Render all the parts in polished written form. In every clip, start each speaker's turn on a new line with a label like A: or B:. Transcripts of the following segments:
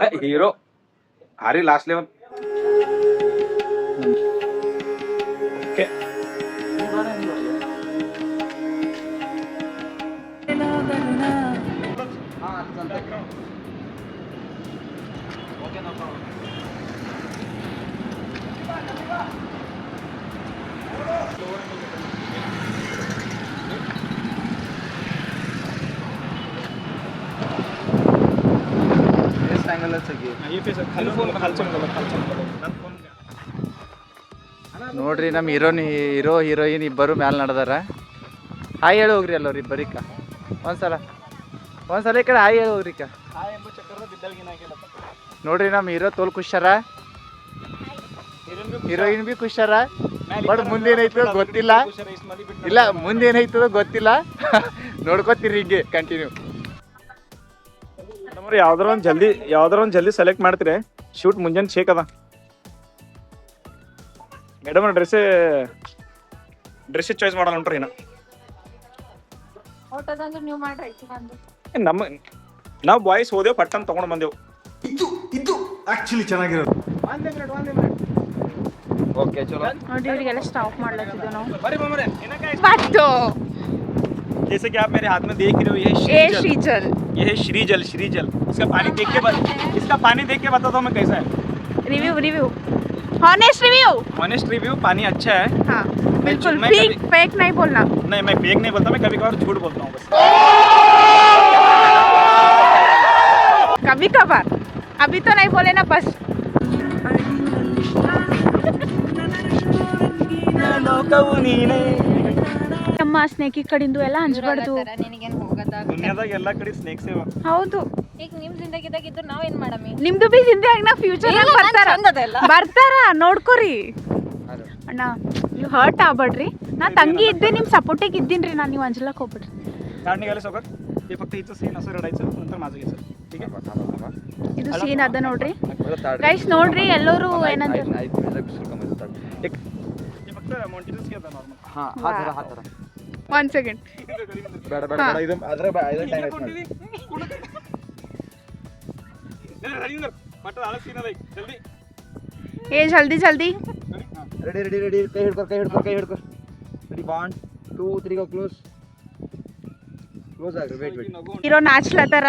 A: Hero हारी last level okay
B: ನೋಡ್ರಿ ನಮ್ಮ ಹೀರೋ ಹೀರೋಯಿನ್ ಇಬ್ಬರು ಮ್ಯಾಲೆ ನಡೆದಾರ. ಹಾಯ್ ಹೇಳಿ ಹೋಗ್ರಿ ಅಲ್ಲವ್ರಿ ಇಬ್ಬರಿಕ ಒಂದ್ಸಲ ಈ ಕಡೆ ಹಾಯ್ ಹೇಳಿ ಹೋಗ್ರಿಕ. ನೋಡ್ರಿ ನಮ್ಮ ಹೀರೋ ತೋಲ್ ಖುಷಾರ, ಹೀರೋಯಿನ್ ಬಿ ಖುಷಾರ. ಬಟ್ ಮುಂದೇನೈತದ ಗೊತ್ತಿಲ್ಲ, ಇಲ್ಲ ಮುಂದೇನೈತದ ಗೊತ್ತಿಲ್ಲ. ನೋಡ್ಕೋತೀರಿ ಹಿಂಗೆ ಕಂಟಿನ್ಯೂ.
A: ಯಾವ್ದಾರ ಒಂದ್ ಜಲ್ದಿ ಸೆಲೆಕ್ಟ್ ಮಾಡ್ತೀರಿ. ಶೂಟ್ ಮುಂಜಾನೆ ಶೇಕ್ ಅದ ಮೇಡಮ್. ಡ್ರೆಸ್ ಚಾಯ್ಸ್ ಮಾಡಲ್ಲ ಉಂಟ್ರಿ ನಾವು ಬಾಯ್ಸ್ ಹೋದೆವು, ಪಟ್ಟನ್ ತಗೊಂಡ್ ಬಂದೆವು.
C: ಇದು ಆಕ್ಚುಲಿ ಚೆನ್ನಾಗಿರೋದು.
B: ಓಕೆ ಚಲೋ
D: ನೋಡಿ ಇವರಿಗೆಲ್ಲ ಸ್ಟಾಪ್ ಮಾಡ್ಲತ್ತಿದ್ವಿ ನಾವು.
A: जैसे कि आप मेरे हाथ में देख रहे हो, ये है श्रीजल. इसका पानी देख के बता दो मैं कैसा है.
D: Review honest
A: review. पानी अच्छा है.
D: हाँ बिल्कुल. फेक नहीं बोलना.
A: नहीं मैं फेक नहीं बोलता, मैं कभी कभार झूठ बोलता हूँ बस.
D: कभी कभार, अभी तो नहीं बोले ना बस. ಅಮ್ಮ ಸ್ನೇಕ್ ಈ ಕಡಿಂದು ಎಲ್ಲ ಹಂಚಬಾರ್ದು.
A: ದುನಿಯಾದಾಗ ಎಲ್ಲ ಕಡೆ ಸ್ನೇಕ್ಸ್ ಇವ.
D: ಹೌದು,
E: ಈಗ ನಿಮ್ ಜಿಂದಗಿದಾಗ ಇದ್ದು ನಾವೇನ್ ಮಾಡಮಿ?
D: ನಿಮ್ದು ಬಿ ಜಿಂದಗಿ ನಾ ಫ್ಯೂಚರ್ ಬರ್ತಾರ ನೋಡ್ಕೋರಿ. ಅಣ್ಣ ನೀವು ಹರ್ಟ್ ಆಗ್ಬೇಡ್ರಿ, ನಾ ತಂಗಿ ಇದ್ದೆ, ನಿಮ್ ಸಪೋರ್ಟಿಗೆ ಇದ್ದೀನ್ರಿ ನಾನು. ನೀವು ಅಂಜಲಕ್ ಹೋಗ್ಬಿಡ್ರಿ.
A: काढणे सोबत हे फक्त इथं सीन असं रडायचं, नंतर माझं घ्यायचं. ठीक आहे.
D: ಇದು ಸೀನ್ ಅದ ನೋಡ್ರಿ ಗೈಸ್. ನೋಡ್ರಿ ಎಲ್ಲರೂ ಏನಂತ
A: हे फक्त मॉन्टिनस घ्या नॉर्मल.
B: ಹಾಂ ಹಾಂ ಥರ
D: 1 ಸೆಕೆಂಡ್.
B: ಬೇಡ ಬೇಡ ಬೇಡ, ಇದು ಅದ್ರ ಟೈಮ್ ವೇಸ್ಟ್ ಮಾಡಿ.
A: रविंद्र पट आला सीन आहे जल्दी.
D: ಏ ಜಲ್ದಿ
B: ರೆಡಿ ಕೈ ಹಿಡ್ಕೊ ರೆಡಿ 1 2 3 ಗೋ ಕ್ಲೋಸ್ ಆಗ್ರಿ. ವೇಟ್
D: ಹೀರೋ ನಾಚ್ಲತ್ತಾರ,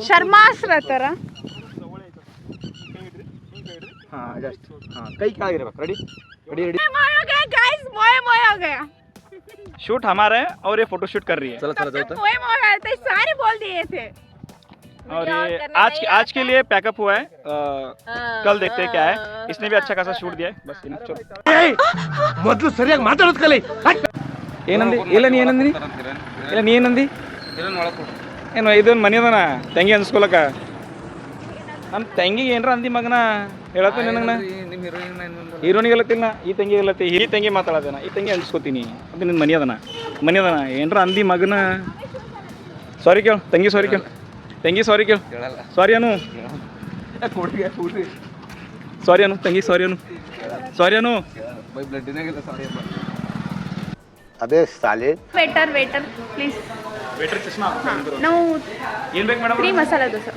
D: ಶರ್ಮಾಸ್ಲತ್ತಾರ.
B: ಹಾಂ ಜಸ್ಟ್ ಹಾಂ ಕೈ ಕೆಳಗಿರ್ಬೇಕು. ರೆಡಿ
D: गाइस मोए हो गया.
A: शूट हमारा है और ये फोटो शूट कर रही है.
B: चलो
D: मोए हो गया थे, सारे बोल दिए थे.
A: और ये आज के लिए पैकअप हुआ है. कल देखते हैं क्या है. इसने भी अच्छा खासा शूट दिया है. बस चलो
C: ಮೊದಲು ಸರಿಯಾಗಿ ಮಾತಾಡೋದು ಕಲಿ.
A: ಏನಂದಿ? ಇಲ್ಲ ನೀ ಏನಂದಿ? ಇಲ್ಲ ನೀ ಏನಂದಿ? ಏನು ಇದೊಂದು ಮನಿ ಅದನ ತಂಗಿ ಅನ್ಸ್ಕೊಳಕ. ನಮ್ಮ ತಂಗಿಗೆ ಏನ್ರ ಅಂದಿ ಮಗನ ಹೇಳತ್ತ ನನಗೆ. ಹೀರೋನಿಗೆ ಹೇಳತ್ತಿಲ್ಲ, ಈ ತಂಗಿ ಹೇಳತ್ತಿ. ಈ ತಂಗಿ ಮಾತಾಡೋದನ, ಈ ತಂಗಿ ಅನ್ಸ್ಕೊತೀನಿ. ಅದು ನಿನ್ನ ಮನಿ ಅದನ ಏನ್ರ ಅಂದಿ ಮಗನ. ಸಾರಿ ಕೇಳು ತಂಗಿ, ಸಾರಿ ಕೇಳು ತಂಗಿ, ಸಾರಿ ಕೇಳು. ಸಾರಿ ಅನು ತಂಗಿ, ಸಾರಿ ಅನು.
B: ಅದೇ ಸಾಲೆ
D: ವೇಟರ್ ಪ್ಲೀಸ್.
A: ವೇಟರ್ ಚಶ್ಮಾ
D: ನಾವು
A: ಏನು ಬೇಕು ಮೇಡಮ್?
D: 3 ಮಸಾಲಾ ದೋಸೆ.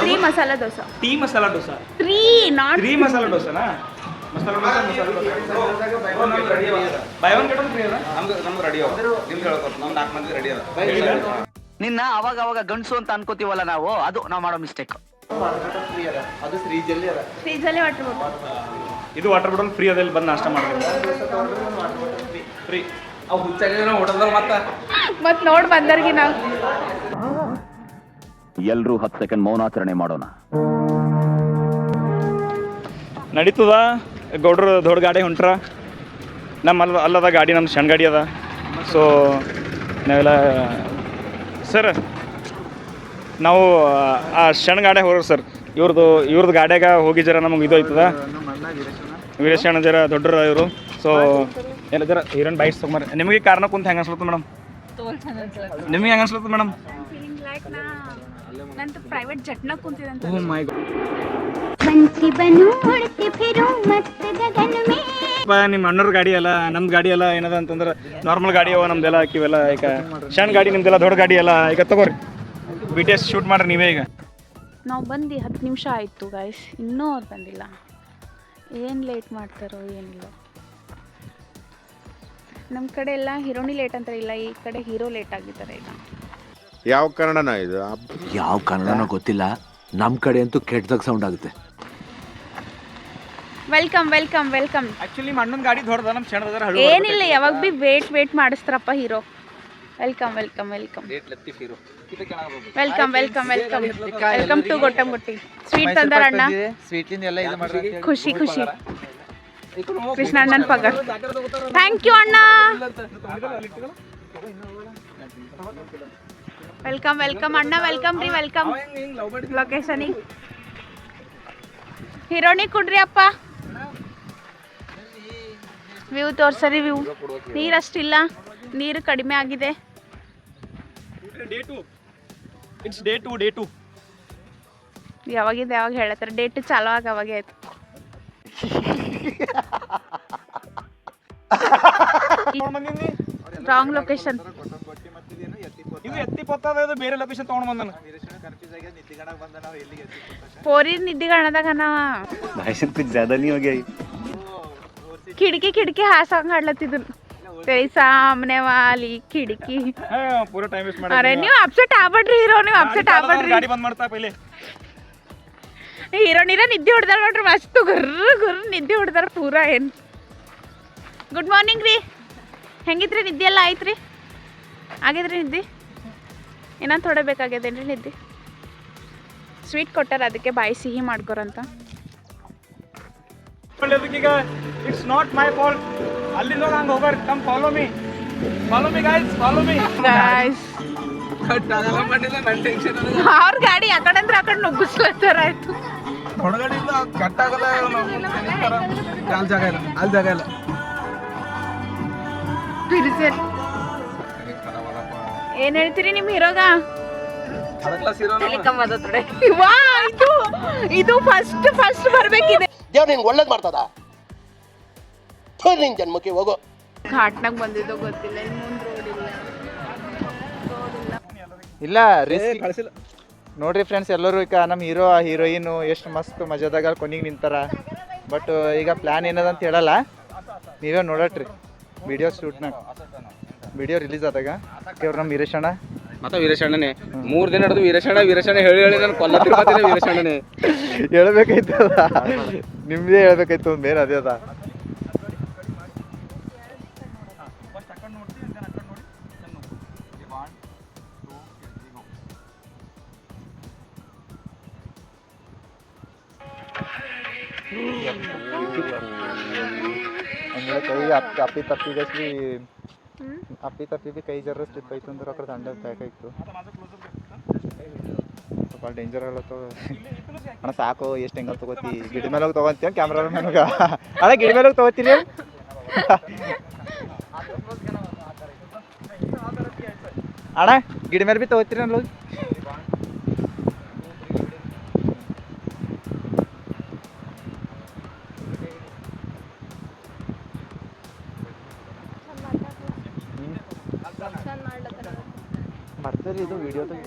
D: 3 ಮಸಾಲಾ ದೋಸೆ.
A: ಟೀ ಮಸಾಲಾ ದೋಸೆ.
D: 3 ನಾಟ್
A: 3 ಮಸಾಲಾ ದೋಸೆನಾ? Masala dosa buy one get one free ಅದ. ನಮ್ದು ರೆಡಿ ಅದ. ನಿಮ್ದು ಹೇಳ್ಕೊತ ನಾವು 4 ಮಂದಿ ರೆಡಿ ಅದ.
F: ನಿನ್ನ ಅವಾಗ ಗಂಡಸು ಅಂತ ಅನ್ಕೋತೀವಲ್ಲ ನಾವು, ಅದು ನಾವು ಮಾಡೋ ಮಿಸ್ಟೇಕ್.
B: ಅದು ಶ್ರೀಜಲ್ಲಿ ಅದ.
D: ಫ್ರೀಜಲ್ಲೇ ವಾಟರ್ ಬಾಟಲ್.
A: ಇದು ವಾಟರ್ ಬಾಟಲ್ ಫ್ರೀ ಅದಲ್ಲಿ ಬಂದು ನಾಷ್ಟ ಮಾಡ್ಬೇಕು. ಫ್ರೀ ಅವು ಹುಚ್ಚಾಗಿದ್ರೆ ಹೋಟೆಲ್ದಾಗ ಮತ್ತೆ
D: ನೋಡಿ ಬಂದರ್ಗಿ ನಾವು
F: ಎಲ್ಲರೂ 10 ಸೆಕೆಂಡ್ ಮೌನಾಚರಣೆ ಮಾಡೋಣ.
A: ನಡೀತದ. ಗೌಡ್ರು ದೊಡ್ಡ ಗಾಡಿ ಹೊಂಟ್ರ. ನಮ್ಮ ಅಲ್ಲದ ಗಾಡಿ, ನಮ್ಮ ಸಣ್ಣ ಗಾಡಿ ಅದ. ಸೊ ನಾವೆಲ್ಲ ಸರ್ ನಾವು ಆ ಸಣ್ಣ ಗಾಡಿ ಹೋಗ್ರಿ ಸರ್. ಇವ್ರದ್ದು ಗಾಡ್ಯಾಗ ಹೋಗಿ ಜರ ನಮಗೆ ಇದು ಆಯ್ತದ. ವೀರೇಶಣ್ಣ ಜರ ದೊಡ್ಡರ ಇವರು. ಸೊ ಎಲ್ಲ ಜರ ಹೀರೋನ್ ಬೈಕ್ಸ್ ತೊಗೊಂಬರ್ರಿ. ನಿಮಗೆ ಕಾರಣ ಕುಂತ ಹೆಂಗೆ ಅನ್ಸ್ಲತ್ತ ಮೇಡಮ್? ನಿಮಗೆ ಹೆಂಗೆ ಅನ್ಸ್ಲತ್ತ ಮೇಡಮ್?
D: ನಂದು ಪ್ರೈವೇಟ್ ಜಟ್ನ ಕುಂತಿದಂತ.
A: ಓ ಮೈ ಗಾಡ್. ನಿಮ್ಮ ಅಣ್ಣರ ಗಾಡಿ ಅಲ್ಲ, ನಮ್ದು ಗಾಡಿ ಅಲ್ಲ. ಏನದ ಅಂತಂದ್ರೆ ನಾರ್ಮಲ್ ಗಾಡಿ ಅವ ನಮ್ದೆಲ್ಲ. ಹಾಕಿವೆಲ್ಲ ಈಗ ಸಣ್ಣ ಗಾಡಿ, ನಿಮ್ದೆಲ್ಲ ದೊಡ್ಡ ಗಾಡಿ ಅಲ್ಲ. ಈಗ ತಗೋರಿ BTS ಶೂಟ್ ಮಾಡ್ರಿ ನೀವೇ. ಈಗ
D: ನಾವು ಬಂದು 10 ನಿಮಿಷ ಆಯಿತು ಗೈಸ್, ಇನ್ನೂ ಅವ್ರು ಬಂದಿಲ್ಲ. ಏನು ಲೇಟ್ ಮಾಡ್ತಾರೋ ಏನಿಲ್ಲ. ನಮ್ಮ ಕಡೆ ಎಲ್ಲ ಹೀರೋಣಿ ಲೇಟ್ ಅಂತಾರೆ, ಇಲ್ಲ ಈ ಕಡೆ ಹೀರೋ ಲೇಟ್ ಆಗಿದ್ದಾರೆ ಈಗ.
G: ಯಾವ ಕನ್ನಡನ ಇದು?
H: ಯಾವ ಕನ್ನಡನೋ ಗೊತ್ತಿಲ್ಲ, ನಮ್ಮ ಕಡೆ ಅಂತೂ ಕೆಟ್ಟದಾಗ ಸೌಂಡ್ ಆಗುತ್ತೆ.
D: Welcome welcome welcome.
A: ಆ್ಯಕ್ಚುಲಿ ಅಣ್ಣನ ಗಾಡಿ ದೊಡ್ಡದ, ನಮ್ಮ ಶರಣದ
D: ಏನಿಲ್ಲ, ಯಾವಾಗ ಭೀ ವೇಟ್ ಮಾಡಿಸ್ತಾರಪ್ಪ hero. Welcome welcome welcome welcome welcome welcome welcome to Gottangutti. Sweet ತಂದಾರ ಅಣ್ಣ,
B: ಸ್ವೀಟಿಂದ ಎಲ್ಲ ಇದು ಮಾಡ್ರಿ.
D: ಖುಷಿ ಖುಷಿ. ಕೃಷ್ಣ ಅಣ್ಣನ ಪಗಾರ. ಥ್ಯಾಂಕ್ ಯು ಅಣ್ಣ. ವೆಲ್ಕಮ್ ವೆಲ್ಕಮ್ ಅಣ್ಣ, ವೆಲ್ಕಮ್ ರೀ, ವೆಲ್ಕಮ್ ಲೊಕೇಶನಿಗೆ. ಹೀರೋಣಿ ಕೊಡ್ರಿ ಅಪ್ಪ, ವ್ಯೂ ತೋರ್ಸರಿ. ವ್ಯೂ ನೀರಷ್ಟಿಲ್ಲ, ನೀರು ಕಡಿಮೆ ಆಗಿದೆ.
A: ಡೇ ಟು
D: ಯಾವಾಗಿದ್ದು ಯಾವಾಗ ಹೇಳತ್ತಾರೆ, ಡೇಟ್ ಚಾಲು ಆಗ ಅವಾಗೇ ಆಯ್ತು. Wrong location.
A: ಇದು ಎತ್ತಿ ಪತ್ತದ, ಇದು ಬೇರೆ ಲೊಕೇಶನ್ ತೊಗೊಂಡು ಬಂದನು.
D: ಪೋರಿ ನಿದ್ದಿಗಣದಾಗ ನಾವ ಖಿಡ್ಕಿ ಹಾಸಂಗ್ ಹಾಡ್ಲತ್ತಿದ್ರು. तेरी सामने वाली खिड़की.
A: पूरा टाइम वेस्ट
D: अरे ನೀವು ಅಪ್ಸೆಟ್ ಆಗ್ಬೇಡ್ರಿ ಹೀರೋ, ನೀವು ಅಪ್ಸೆಟ್ ಆಗ್ಬೇಡ್ರಿ.
A: ಗಾಡಿ ಬಂದ್ ಮಾಡ್ತಾ ಪहिले
D: ಹೀರೋನಿರ ನಿದ್ದೆ ಹೊಡ್ದಾರ ನೋಡ್ರಿ, ಮಸ್ತ್ ಗುರ್ರ ನಿದ್ದೆ ಹೊಡ್ದಾರ ಪೂರಾ. ಏನು ಗುಡ್ ಮಾರ್ನಿಂಗ್ ರೀ, ಹೆಂಗಿದ್ರಿ? ನಿದ್ದೆ ಎಲ್ಲ ಆಯ್ತ್ರಿ? ಆಗಿದ್ರಿ ನಿದ್ದೆ? ಇನ್ನೊಂದು ಥೋಡೆ ಬೇಕಾಗ್ಯದೇನ್ರಿ ನಿದ್ದೆ? ಸ್ವೀಟ್ ಕೊಟ್ಟಾರ, ಅದಕ್ಕೆ ಬಾಯಿ ಸಿಹಿ ಮಾಡ್ಕೊರಂತ.
A: ಈಗ ಇಟ್ಸ್ ನಾಟ್ ಮೈ ಫಾಲ್ಟ್. ಅಲ್ಲಿ ನೋಡಿ ಹಂಗೆ ಹೋಗ್ಬಾರ. Come follow me guys, follow me
D: guys. ಅವ್ರ ಗಾಡಿ ಆ ಕಡೆ ಅಂದ್ರೆ ಆ ಕಡೆ ನುಗ್ಗಿಸ್ಲತ್ತಾರ. ಆಯ್ತು, ಏನ್ ಹೇಳ್ತೀರಿ ನಿಮ್ ಹೀರೋಗ? ಇದು ಫಸ್ಟ್ ಬರ್ಬೇಕಿದೆ.
I: ದೇವ್ರು ನಿನ್ಗೆ ಒಳ್ಳೇದು ಮಾಡ್ತದ, ನಿನ್ ಜನ್ಮಕ್ಕೆ ಹೋಗೋ.
D: ಘಾಟ್ನಾಗ ಬಂದಿದ್ದೋ ಗೊತ್ತಿಲ್ಲ, ಇನ್ನು ಮುಂದೆ ರೋಡ್
B: ಇಲ್ಲ ರಿಸ್ಕ್ ನೋಡ್ರಿ ಫ್ರೆಂಡ್ಸ್. ಎಲ್ಲರೂ ಈಗ ನಮ್ಮ ಹೀರೋ ಹೀರೋಯಿನು ಎಷ್ಟು ಮಸ್ತ್ ಮಜಾದಾಗ ಕೊನೆಗೆ ನಿಂತಾರ. ಬಟ್ ಈಗ ಪ್ಲ್ಯಾನ್ ಏನದಂತ ಹೇಳಲ್ಲ, ನೀವೇ ನೋಡಟ್ರಿ ವಿಡಿಯೋ ಶೂಟ್ನಾಗ. ವಿಡಿಯೋ ರಿಲೀಸ್ ಆದಾಗ ಇವ್ರು ನಮ್ಮ ವೀರೇಶಣ್ಣ
J: ಮತ್ತೆ ವೀರೇಶಣ್ಣನೇ 3 ದಿನ ಹಿಡಿದು ವೀರೇಶಣ್ಣ ಹೇಳಿ ನಾನು ಕೊಲ್ಲತ್ತಿರ್ತೀನಿ. ವೀರೇಶಣ್ಣನೇ
B: ಹೇಳ್ಬೇಕಾಯ್ತದ, ನಿಮ್ದೇ ಹೇಳ್ಬೇಕಾಯ್ತು. ಒಂದು ಮೇನ್ ಅದೇ ಅದ. ಅಂದ್ರೆ ಕೈ ಅಪ್ಪಿ ತಪ್ಪಿ ಬಿ ಕೈ ಜರ ಸ್ಲಿಪ್ ಆಯ್ತು ಅಂದ್ರೆ ಆ ಕಡೆ ದಂಡ ಬೇಕಾಯ್ತು. ಸ್ವಲ್ಪ ಡೇಂಜರ್ ಹೇಳತ್ತು ಅಣ್ಣ. ಸಾಕು, ಎಷ್ಟು ಹೆಂಗ ತಗೋತಿ? ಗಿಡ ಮೇಲೆ ಹೋಗಿ ತೊಗೊಂತೀವಿ ಕ್ಯಾಮ್ರಾ ನನಗ. ಅಣ್ಣ ಗಿಡ ಮೇಲೆ ಹೋಗಿ ತೊಗೋತೀನಿ ಅಣ್ಣ, ಗಿಡ ಮೇಲೆ ಬಿ ತೊಗೋತೀರಿ ಅಲ್ಲ. ಬರ್ತಾರೆ ಇದು ವಿಡಿಯೋದಾಗ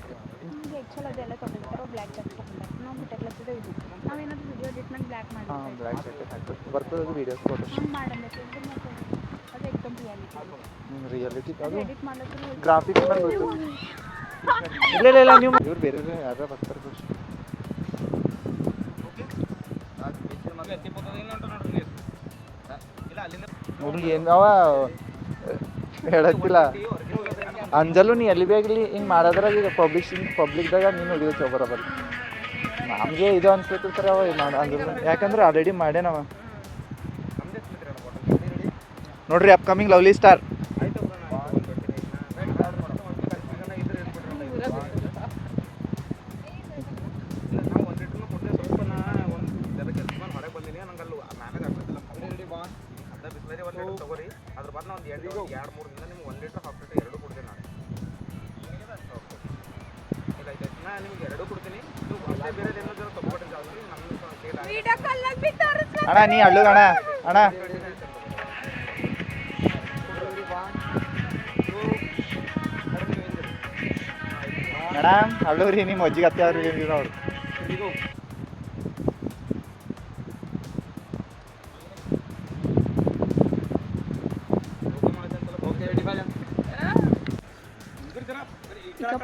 D: ಆ್ಯಕ್ಚುಲ್ ಅದೆಲ್ಲ ತೊಗೊಂಡಿರ್ತಾರೋ ಬ್ಲ್ಯಾಕ್ ಜಾಕೆಟ್ ತೊಗೊಂಡ್ರೆ ನಾವು ಬಿಟ್ಟಕ್ಲತ್ತಿದ್ದೆ. ಇದು ನಾವೇನಾದರೂ ವಿಡಿಯೋ ಎಡಿಟ್ ಮಾಡಿ ಬ್ಲ್ಯಾಕ್ ಮಾಡಿ
B: ಬ್ಲ್ಯಾಕ್ ಜಾಕೆಟ್ ಹಾಕ್ಬೇಕು. ಬರ್ತದೆ ಅದು ವೀಡಿಯೋಸ್ ಫೋಟೋಸ್.
D: ಹಂಗೆ ಮಾಡಬೇಕು. ಅದು ಎಕ್ದಮ್
B: ರಿಯಾಲಿಟಿ ಅದು
D: ಎಡಿಟ್ ಮಾಡ್ಲತ್ತಿದ್ರೆ
B: ಗ್ರಾಫಿಕ್ಸ್ ಮೇಲೆ ಬರ್ತದೆ. ಇಲ್ಲ ನೀವು ಇವ್ರು ಬೇರೆ ಯಾರು ಬರ್ತಾರೆ ಖುಷಿ. ಹುಡುಗಿ ಏನು ಅವ ಹೇಳಕ್ಕಿಲ್ಲ. ಅಂಜಲು ನೀ ಎಲ್ಲಿ ಬೇಗಲಿ ಹಿಂಗೆ ಮಾಡೋದ್ರಾಗ ಈಗ ಪಬ್ಲಿಕ್ದಾಗ ನೀನು ಹಿಡಿಯೋ ಚೌಬರಬರ್. ನಮಗೆ ಇದು ಅನ್ಸ್ತಿರ್ತಾರೆ ಅವ ಅಂಜಲು, ಯಾಕಂದ್ರೆ ಆಲ್ರೆಡಿ ಮಾಡ್ಯಾನವ. ನೋಡ್ರಿ ಅಪ್ಕಮಿಂಗ್ ಲವ್ಲಿ ಸ್ಟಾರ್. ಅಣ್ಣ ನೀ ಅಳ್ಳುಗ ಅಣ್ಣ. ಅಣ್ಣ ಮೇಡಮ್ ಅಳ್ಳುರಿ, ನಿಮ್ಮ ಅಜ್ಜಿಗೆ ಅತ್ತೆ ಅವ್ರಿಗೆ ಅವ್ರು
D: ಈಗ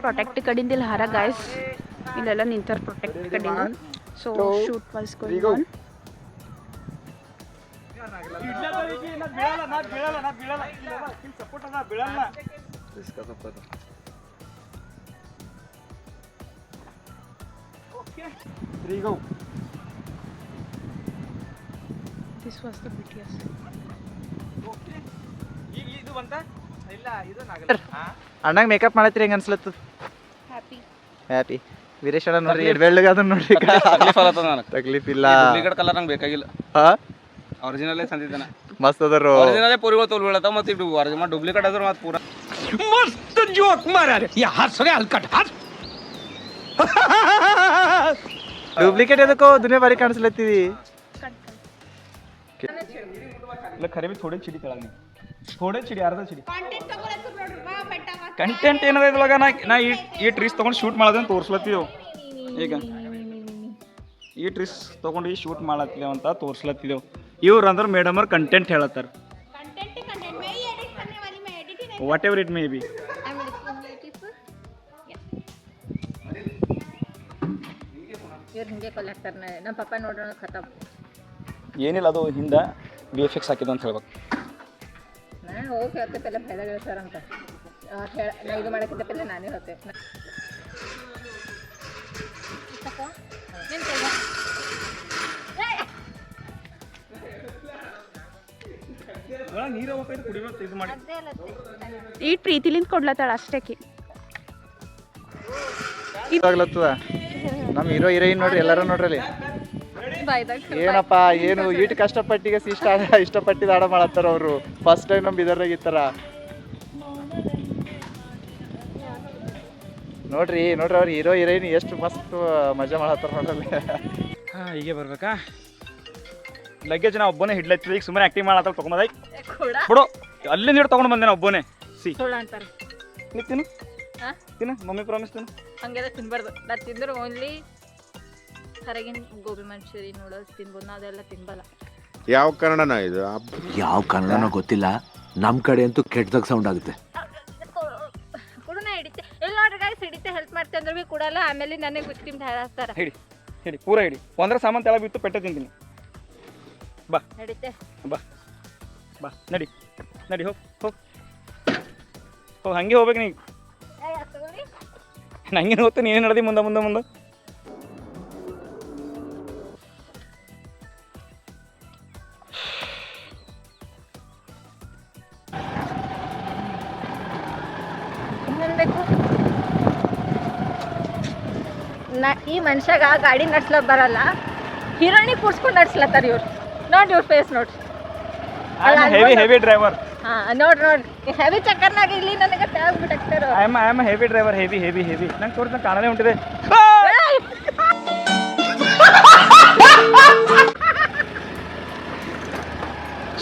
D: ಪ್ರೊಟೆಕ್ಟ್ ಕಡಿಂದ ಇಲ್ಲಿ ಹಾರ ಗಾಯ್ಸ್ ಇಲ್ಲೆಲ್ಲ ನಿಂತಾರ ಪ್ರೊಟೆಕ್ಟ್ ಕಡಿಂದ so shoot was going on This was the BTS.
B: ಅಣ್ಣಂಗೆ ಮೇಕಪ್ ಮಾಡತ್ರಿ ಹೆಂಗ ಅನ್ಸ್ಲತ್ತು
D: Happy.
B: ಹ್ಯಾಪಿ ವೀರೇಶ್ ಅಣ್ಣ ನೋಡ್ರಿ ಬೆಳ್ಳಗ ಅದನ್ನ ನೋಡ್ರಿ ತಕ್ಲೀಫ್ ಇಲ್ಲ
J: ಡೂಪ್ಲಿಕೇಟ್ ಕಲರ್ ನಂಗೆ ಬೇಕಾಗಿಲ್ಲ
B: ಹಾ
J: ಒರಿಜಿನಲ್ಲೇ ತಂದಿದ್ದಾನೆ
B: ಮಸ್ತ್ ಅದಾರು
J: ಒರಿಜಿನಲ್ಲೇ ಪೂರಿಗಳು ತೋಲ್ ಬೀಳತ್ತಾವ ಮತ್ತೆ ಇದು ಒರಿಜಿನಲ್ ಡೂಪ್ಲಿಕೇಟ್ ಆದ್ರೆ ಮತ್ತೆ ಪೂರ
C: मस्त जोक मारा रे या हंस रे हलकट हंस
B: डुप्लिकेट ಅದಕ್ಕೋ ದುನಿಯಾ ಬಾರಿ ಕಾಣಿಸ್ಲತ್ತಿದಿ
A: ಖರೆ ಬಿ ಥೋಡೆ ಚಿಡಿ ಕೆಳಗೆ ಥೋಡೆ ಚಿಡಿ ಅರ್ಧ ಚಿಡಿ ಕಂಟೆಂಟ್ ಏನದ ಇದ್ರೊಳಗ ನಾ ಈ ಟ್ರೀಸ್ ತೊಗೊಂಡು ಶೂಟ್ ಮಾಡೋದನ್ನ ತೋರಿಸ್ಲತ್ತಿದ್ದೆವು ಈಗ ಈ ಟ್ರೀಸ್ ತೊಗೊಂಡು ಈ ಶೂಟ್ ಮಾಡತ್ತಿದ್ದೇವೆ ಅಂತ ತೋರಿಸ್ಲತ್ತಿದ್ದೆವು ಇವ್ರು ಅಂದ್ರೆ ಮೇಡಮ್ ಅವ್ರು ಕಂಟೆಂಟ್ ಹೇಳತ್ತಾರ whatever it may be
E: ಇವ್ರು ಹಿಂಗೆ ಕೊಲ್ಲಾಕ್ತಾರ ನಮ್ಮ ಪಪ್ಪ ನೋಡೋಣ ಖತಮ್
A: ಏನಿಲ್ಲ ಅದು ಹಿಂದೆ VFX ಹಾಕಿದ್ದು ಅಂತ ಹೇಳ್ಬೇಕು
E: ನಾನು ಹೋಗಿ ಹೇಳ್ತೆ ಪೆಲ್ಲ ಫೈದಾಗ ಹೇಳ್ತಾರಂತ ನಾ ಇದು ಮಾಡಕ್ಕಿಂತ ಪೆಲ್ಲ ನಾನೇ ಹೇಳ್ತೆ
A: ನೀರು ಕುಡಿಬೇಕು ಇದು ಮಾಡಿ
D: ಈ ಪ್ರೀತಿಲಿಂದ ಕೊಡ್ಲತ್ತಾಳ ಅಷ್ಟೇಕಿ
B: ಆಗ್ಲತ್ತದ ನಮ್ಮ ಹೀರೋ ಹೀರೋಯಿನ್ ನೋಡ್ರಿ ಎಲ್ಲಾರು ನೋಡ್ರಲ್ಲಿ ಏನಪ್ಪ ಏನು ಈಟ್ ಕಷ್ಟಪಟ್ಟಿಗೆ ಇಷ್ಟಪಟ್ಟಿದ ಆಡ ಮಾಡತ್ತಾರ ಅವರು ಫಸ್ಟ್ ಟೈಮ್ ನಮ್ಮ ಬಿದರ್ನಾಗ ಇತ್ತಾರ ನೋಡ್ರಿ ಅವ್ರ ಹೀರೋ ಹೀರೋಯಿನ್ ಎಷ್ಟು ಮಸ್ತ್ ಮಜಾ ಮಾಡತ್ತಾರ ನೋಡ್ರಲ್ಲಿ
A: ಹಾಂ ಹೀಗೆ ಬರ್ಬೇಕಾ ಲಗೇಜ್ ನಾ ಒಬ್ಬನೇ ಹಿಡ್ಲತ್ತಿದ್ದೆ ಈಗ ಸುಮ್ಮನೆ ಆ್ಯಕ್ಟಿಂಗ್ ಮಾಡತ್ತ ತೊಗೊಂಬದ ಬಿಡು ಅಲ್ಲಿಂದ ಹಿಡ್ದು ತೊಗೊಂಡು ಬಂದೆ ನಾ ಒಬ್ಬನೇ ಸಿ
E: ಅಂತಾರೆ
A: ನೀ ತಿನ್ನು ತಿನ್ನು ಮಮ್ಮಿ ಪ್ರಾಮಿಸ್ ತಿನ್ನು
E: ಹಂಗೆಲ್ಲ ತಿನ್ಬಾರ್ದು ನಾ ತಿಂದ್ರೆ ಓನ್ಲಿ ಹೊರಗಿನ ಗೋಬಿ ಮಂಚೂರಿ ನೂಡಲ್ಸ್ ತಿನ್ಬೋದು ನಾ ಅದೆಲ್ಲ ತಿನ್ಬಲ್ಲ
G: ಯಾವ ಕನ್ನಡನ ಇದು
H: ಯಾವ ಕನ್ನಡನೋ ಗೊತ್ತಿಲ್ಲ ನಮ್ ಕಡೆ ಅಂತೂ ಕೆಟ್ಟದಾಗ ಸೌಂಡ್ ಆಗುತ್ತೆ
E: ಕುಡುನ ಹಿಡಿತೆ ಇಲ್ಲಿ ನೋಡ್ರಿ ಗಾಯ್ಸ್ ಹಿಡಿತೆ ಹೆಲ್ಪ್ ಮಾಡ್ತೆ ಅಂದ್ರೆ ಭೀ ಕೊಡಲ್ಲ ಆಮೇಲೆ ನನಗೆ ವಿಕ್ಟಿಮ್ ಹಾಕ್ತಾರ
A: ಹಿಡಿ ಪೂರ ಹಿಡಿ ಒಂದ್ರ ಸಾಮಾನು ತೆಳ ಬಿತ್ತು ಪೆಟ್ಟೆ ತಿಂತೀನಿ ಬಾ
E: ಹಿಡಿತೆ
A: ಬಾ ಬಾ ನಡಿ ಹೋಗ್ ಹಂಗೆ ಹೋಗ್ಬೇಕು ನೀ ನಂಗೆ ಗೊತ್ತು ನೀನು ನಡ್ದಿ ಮುಂದೆ
E: ಬೇಕು ಈ ಮನುಷ್ಯಾಗ ಗಾಡಿ ನಡ್ಸ್ಲಕ್ ಬರಲ್ಲ ಹೀರೋಣಿ ಕೂರ್ಸ್ಕೊಂಡು ನಡ್ಸ್ಲತ್ತಾರ ಇವ್ರು ನೋಡಿ ಇವ್ರ ಫೇಸ್ ನೋಡ್ರಿ
A: ಹೆವಿ ಡ್ರೈವರ್
E: ಹಾ ನೋಡ್ರಿ ಹೆವಿ ಚಕ್ಕರ್ನಾಗ ಇಲ್ಲಿ ನನಗೆ ಟ್ಯಾಗ್ ಬಿಟ್ಟಾಕ್ತಾರ
A: I am heavy driver heavy ನಂಗೆ ತೋರಿಸ್ ಕಾಣದೇ ಹೊಂಟಿದೆ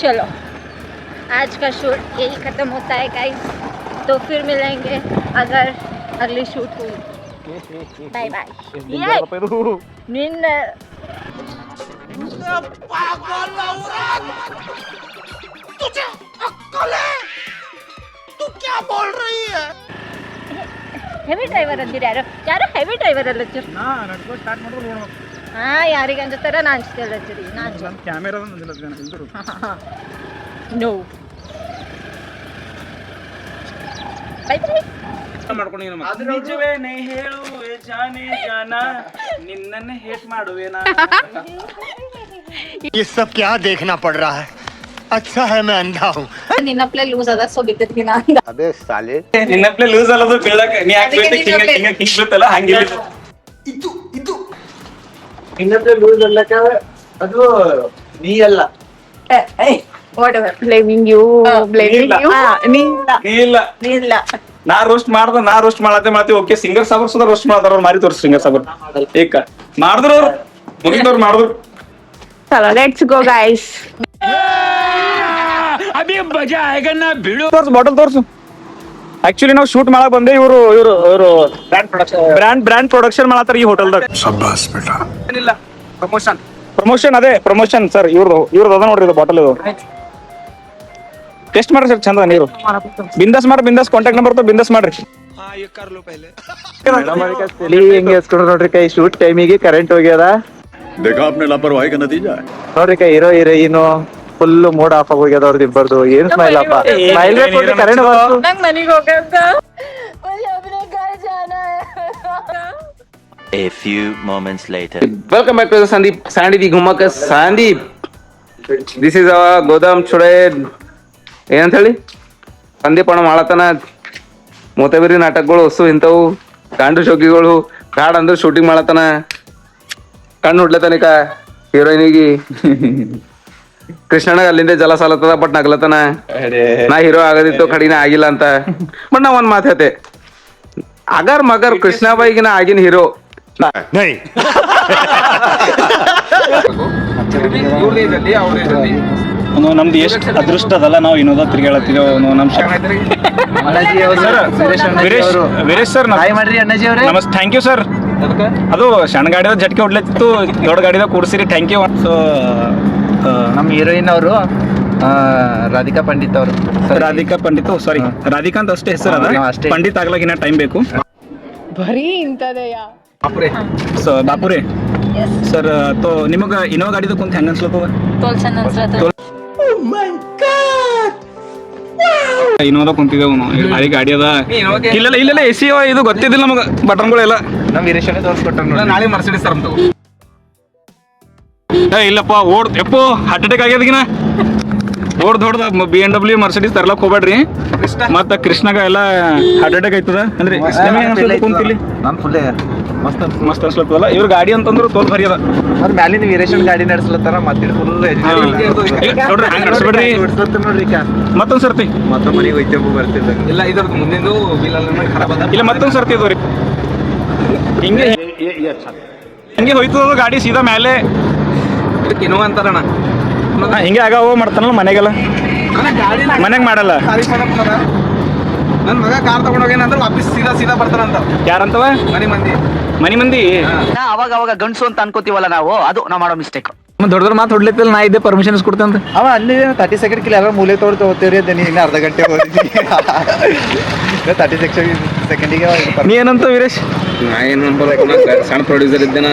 E: चलो आज का शूट यही ख़त्म होता है गाइस तो फिर मिलेंगे अगर अगली शूट हुई बाय बाय निन्न ಹೆವಿ ಡ್ರೈವರ್ ಅಂತೀರಿ ಯಾರು ಹೆವಿ ಡ್ರೈವರ್ ಅಲ್ಲತ್ತೀರಿ ಹಾಂ ಯಾರಿಗೆ ಅಂಜತಾರ ನಾ ಅನ್ಸ್ತಿಲ್ಲತ್ತೀರಿ ನಾನು
A: ಕ್ಯಾಮೆರಾ
E: ನೋ
A: ನಿಜವೇನೆ ಹೇಳುವೆ ಜಾನೆ ಜಾನ ನಿನ್ನನ್ನೇ ಹೇಟ್ ಮಾಡುವೆನಾ
C: ये सब क्या देखना पड़ रहा है अच्छा है मैं अंधा हूँ
E: ನಿನ್ನಪ್ಲೆ ಲೂಸ್ ಅದ ಸೊ ಬಿದ್ದದ್ವಿ ನಾ
G: ಅದೇ ಸಾಲಿ
A: ನಿನ್ನಪ್ಲೆ ಲೂಸ್ ಅಲ್ಲದು ಬೀಳಕ ನೀ ಹಿಂಗ್ ಬೀಳ್ತಲ್ಲ ಹಂಗಿಲ್ಲ
B: ಇನ್ನೊಂದು ಲೂಸ್ ಅಲ್ಲಕ ಅದು ನೀ ಅಲ್ಲ
D: blaming you
A: ನೀ ಇಲ್ಲ ನಾ ರೋಸ್ಟ್ ಮಾಡತ್ತೆ ಓಕೆ ಸಿಂಗರ್ ಸಾಬರ್ ಸುದ ರೋಸ್ಟ್ ಮಾಡ್ತಾರ ಅವ್ರು ಮಾರಿ ತೋರಿಸ್ ಸಿಂಗರ್ ಸಾಬರ್ ಏಕ ಮಾಡಿದ್ರು ಅವ್ರು ಮುಗಿದವ್ರು ಮಾಡಿದ್ರು
D: ಚಲೋ ಲೆಟ್ಸ್ ಗೋ ಗೈಸ್
C: अभी मजा आएगा ना भिड़ो
A: ತೋರ್ಸು ಬಾಟಲ್ ತೋರ್ಸು ಆಕ್ಚುಲಿ ನಾವು ಶೂಟ್ ಮಾಡಕ್ ಬಂದೆ ಇವರು ಬ್ರ್ಯಾಂಡ್ ಪ್ರೊಡಕ್ಷನ್ ಮಾಡತ್ತಾರ ಈ ಹೋಟೆಲ್ದಾಗ.
J: ಏನಿಲ್ಲ ಪ್ರಮೋಷನ್
A: ಪ್ರಮೋಷನ್ ಸರ್ ಇವ್ರದ್ದು ಅದ ನೋಡ್ರಿ ಇದು ಬಾಟಲ್ ಇದು ಟೆಸ್ಟ್ ಮಾಡ್ರಿ ಸರ್ ಚಂದ ನೀರು. ಬಿಂದಾಸ್ ಕಾಂಟ್ಯಾಕ್ಟ್ ನಂಬರ್ ಬಿಂದಾಸ್ ಮಾಡ್ರಿ.
B: ತಲಿ ಹೆಂಗೆ ಹಚ್ಕೊಂಡ್ರ ನೋಡ್ರಿ ಕೈ ಶೂಟ್ ಟೈಮಿಗೆ ಕರೆಂಟ್ ಹೋಗ್ಯದ ನೋಡ್ರಿ ಕೈ hero heroine full mood of ಆಗಿ ಹೋಗ್ಯದ ಅವ್ರದ್ದು ಇಬ್ಬರದು. ಏನ್ ಸ್ಮೈಲ್ ಅಪ್ಪ ಸ್ಮೈಲ್ ಕರೆಂಟ್ ಬಂತು.
E: ನಂಗೆ ಮನೆಗೆ ಹೋಗಂತ अपने घर जाना है.
I: A few moments later.
J: Welcome back to Sandeep Sandy ಗುಮ್ಮಕ್ಕ ಸಂದೀಪ್. ದಿಸ್ ಇಸ್ ಅವ ಗೋದಾಮ್ ಚುಡೆ ಏನಂತ ಹೇಳಿ ಸಂದೀಪ್ ಅಣ್ಣ ಮಾಡತನ ಮೋತಬೇರಿ ನಾಟಕಗಳು ಹೊಸು ಇಂಥವು ಗಾಂಡು ಶೋಕಿಗಳು ಬ್ಯಾಡ ಅಂದ್ರೆ ಶೂಟಿಂಗ್ ಮಾಡತನ ಕಣ್ಣು ಹುಡ್ಲತನಿಕ ಹೀರೋಯಿನಿಗೆ ಕೃಷ್ಣನಾಗ ಅಲ್ಲಿಂದ ಜಲ ಸಾಲತ್ತದ ಬಟ್ ನಗ್ಲತನ ನಾ ಹೀರೋ ಆಗದಿತ್ತು ಕಡಿನ ಆಗಿಲ್ಲ ಅಂತ. ಬಟ್ ನಾ ಒಂದ್ ಮಾತು ಹೇಳ್ತೆ ಅಗರ್ ಮಗರ್ ಕೃಷ್ಣಾಬಾಯಿಗೆ ನಾ ಆಗಿನ ಹೀರೋ
A: ನಮ್ದು ಎಷ್ಟು ಅದೃಷ್ಟ ಅದಲ್ಲ ನಾವು ಇನ್ನೋದ ತಿರ್ಗಾಳತ್ತಿದ್ದೇವೆ ನಮ್ ವೀರೇಶ್ ಸರ್
B: ಮಾಡ್ರಿ ಅಣ್ಣಾಜಿ ಅವ್ರೆ.
A: ನಮಸ್ತೆ ಥ್ಯಾಂಕ್ ಯು ಸರ್. ಅದು ಸಣ್ಣ ಗಾಡಿದ ಜಟ್ಕೆ ಹೊಡ್ಲತ್ತಿತ್ತು ದೊಡ್ಡ ಗಾಡಿದ ಕೂಡ್ಸಿರಿ ಥ್ಯಾಂಕ್ ಯು.
B: ಸೊ ನಮ್ಮ ಹೀರೋಯಿನ್ ಅವರು ರಾಧಿಕಾ ಪಂಡಿತ್ ಅವರು.
A: ರಾಧಿಕಾ ಪಂಡಿತ್ ಸಾರಿ ರಾಧಿಕಾ ಅಂತ ಅಷ್ಟೇ ಹೆಸರು ಅದ
B: ಅಷ್ಟೇ.
A: ಪಂಡಿತ್ ಆಗ್ಲಾಗಿನ ಟೈಮ್ ಬೇಕು.
E: ಬರೀ ಇಂಥದೆಯಾ
A: ಸೊ ಬಾಪುರೇ ಸರ್ ತೋ ನಿಮಗ ಇನ್ನೋ ಗಾಡಿದ ಕುಂತ ಹೆಂಗ ಅನ್ಸ್ಲತ್ತದ?
E: ತೋಲ್ಸನ್ ಅನ್ಸ್ಲತ್ತ.
A: ಇನ್ನೋದ ಕುಂತಿದ್ದೇವು ನಾವು ಭಾರಿ ಗಾಡಿ ಅದ. ಇಲ್ಲ ಎ ಸಿ ಇದು ಗೊತ್ತಿದ್ದಿಲ್ಲ ನಮಗ ಬಟನ್ಗಳೆಲ್ಲ.
B: ನಮ್ಮ ವೀರೇಶನೇ ತೋರಿಸ್ಕೊಟ್ಟ
J: ನಾಳೆ ಮರ್ಸಿಡಿಸ್ ತರಂತು
A: ಇಲ್ಲಪ್ಪ ಎಪ್ಪೋ ಹಾರ್ಟ್ ಅಟ್ಯಾಕ್ ಆಗ್ಯದಗಿನ ದೊಡ್ಡ BMW ಮರ್ಸಿಡೀಸ್ ತರ್ಲಕ್ ಹೋಗ್ಬೇಡ್ರಿ. ಮತ್ತ ಕೃಷ್ಣಗ ಎಲ್ಲ ಹಾರ್ಟ್ ಅಟ್ಯಾಕ್ ಆಯ್ತದ ಅಂದ್ರೆ ಕುಂತಿಲ್ಲಿ
B: ನಾನು ಫುಲ್
A: ಮಸ್ತ್ ಅನ್ಸ್ಲತ್ತದಲ್ಲ ಇವ್ರ ಗಾಡಿ ಅಂತಂದ್ರು ತೋಲ್ ಭಾರಿ ಅದ.
B: ಅವ್ರ ಮ್ಯಾಲಿನ ವೀರೇಶನ್ ಗಾಡಿ ನಡೆಸ್ಲತ್ತಾರ ಮತ್ತೆ ಫುಲ್
A: ನೋಡ್ರಿ ಹಂಗ ನಡ್ಸ್ಬೇಡ್ರಿ.
B: ನೋಡ್ರಿ
A: ಮತ್ತೊಂದ್ ಸರ್ತಿ
B: ಮತ್ತೆ ಮನೆಗೆ ಹೋಯ್ತೇವು ಬರ್ತಿದ್ದ.
J: ಇಲ್ಲ ಇದ್ರದ್ದು ಮುಂದಿಂದು ಬಿಲ್ ಖರಾಬ್ ಅದ.
A: ಇಲ್ಲ ಮತ್ತೊಂದ್ ಸರ್ತಿ ಇದು ರೀ ಹಿಂಗೆ ಹೋಯ್ತದ ಗಾಡಿ ಸೀದಾ ಮೇಲೆ
J: ಇದಕ್ಕೆ ಏನೋ ಅಂತಾರಣ
A: ಹಿಂಗೆ ಆಗ ಮಾಡ್ತಾನಲ್ಲ ಮನೆಗೆಲ್ಲ ಮನೆಗ್ ಮಾಡಲ್ಲ.
J: ನನ್ ಮಗ ಕಾರ್ ತಗೊಂಡೋಗೇನಂದ್ರೆ ವಾಪಸ್ ಸೀದಾ ಬರ್ತಾರಂತ
A: ಯಾರಂತವ ಮನಿ ಮಂದಿ
F: ಅವಾಗ ಗಂಡ್ಸು ಅಂತ ಅನ್ಕೋತೀವಲ್ಲ ನಾವು ಅದು ನಾವು ಮಾಡೋ ಮಿಸ್ಟೇಕ್.
A: ದೊಡ್ಡ ಮಾತು ಹೊಡ್ಲಿತ್ತಿಲ್ಲ ನಾ ಇದ್ದೆ ಪರ್ಮಿಷನ್ ಕೊಡ್ತಂತ
B: ಅವ ಅಲ್ಲಿ 30 ಸೆಕೆಂಡ್ ಕಿಲ್ಲ ಎಲ್ಲ ಮೂಲೆ ತಗೋತೀವ್ರಿ ಅಂತ ನೀನು ಅರ್ಧ ಗಂಟೆ ಹೋಗಿದ್ದೀನಿ 30 ಸೆಕೆಂಡಿಗೆ.
A: ನೀ ಏನಂತ ವೀರೇಶ್?
J: ನಾ ಏನು ಸಣ್ಣ ಪ್ರೊಡ್ಯೂಸರ್ ಇದ್ದೇನ.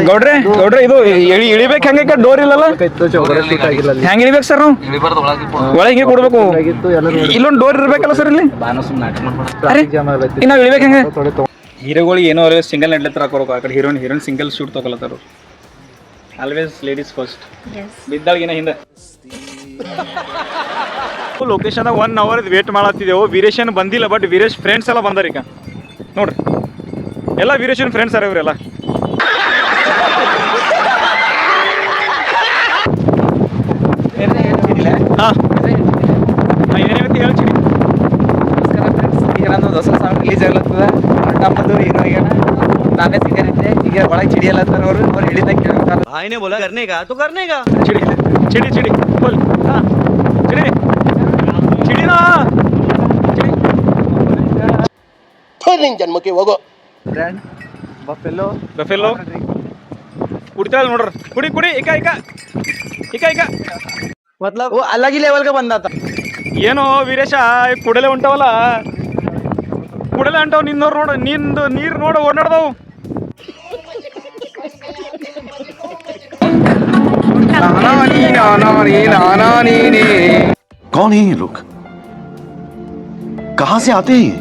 A: ಗೌಡ್ರೆ ಇದು ಇಳಿಬೇಕು ಹೆಂಗ ಡೋರ್ ಇಲ್ಲಲ್ಲ ಹೆಂಗ್ ಇಳಿಬೇಕು ಸರ್ ನಾವು ಒಳಗೆ ಹಿಂಗೆ ಕೊಡ್ಬೇಕು. ಇಲ್ಲೊಂದು ಡೋರ್ ಇರ್ಬೇಕಲ್ಲ ಸರ್ ಇಲ್ಲಿ ನಾವ್ ಇಳಿಬೇಕು ಹೆಂಗೆ? ಹೀರೋಗಳಿಗೆ ಏನೋ ಆಲ್ವೇಸ್ ಸಿಂಗಲ್ ನಡ್ಲತ್ರ ಹಾಕೋಬೇಕು. ಆ ಕಡೆ ಹೀರೋಯಿನ್ ಸಿಂಗಲ್ ಶೂಟ್ ತಗೊಳತ್ತಾರ. ಆಲ್ವೇಸ್ ಲೇಡೀಸ್ ಫಸ್ಟ್ ಬಿದ್ದಾಳಿಗಿನ ಹಿಂದೆ. ಲೊಕೇಶನ್ 1 hour ವೇಟ್ ಮಾಡತ್ತಿದ್ದೆವು. ವೀರೇಶನ್ ಬಂದಿಲ್ಲ ಬಟ್ ವೀರೇಶ್ ಫ್ರೆಂಡ್ಸ್ ಎಲ್ಲ ಬಂದಾರ ಈಗ ನೋಡ್ರಿ. ಎಲ್ಲ ವೀರೇಶನ್ ಫ್ರೆಂಡ್ಸ್ ಅರ ಇವರೆಲ್ಲ. ಏನೇನಂತ ಹೇಳ್ತೀನಿ.
B: ಈಗ ನಂದು ಹೊಸ ಸಾಂಗ್ ರಿಲೀಸ್ ಆಗ್ಲತ್ತದ. ನಮ್ಮದು ಹೀರೋ ಈಗ ನಾನೇ ಸಿಂಗರ್ ಇದ್ದೆ. ಈಗ ಒಳಗೆ ಚಿಡಿಯಲ್ಲತ್ತಾರ ಅವ್ರು ಹೇಳಿದಾಗ ಕೇಳ್ತಾರೆ.
A: ಚಿಡಿ ಬೋಲ್ ಚಿಡಿನಾ
C: ಜನ್ಮಕ್ಕೆ ಹೋಗೋ
B: ಬ್ರ್ಯಾಂಡ್ ಬಫೆಲೋ
A: ಕುಡಿತಾಳ ನೋಡ್ರಿ. ಕುಡಿ ಇಕ
B: ಮತ್ಲಬ್ ಅಲ್ಲಾಗಿ ಲೆವೆಲ್ಗೆ ಬಂದಾತ.
A: ಏನೋ ವೀರೇಶ ಕುಡಲೆ ಹೊಂಟವಲ್ಲ ನಿನ್ನವ್ರು ನೋಡ ನಿಂದು ನೀರು ನೋಡ ಓಡಾಡ್ದವು.
C: कौन है ये लोग? कहाँ से आते हैं?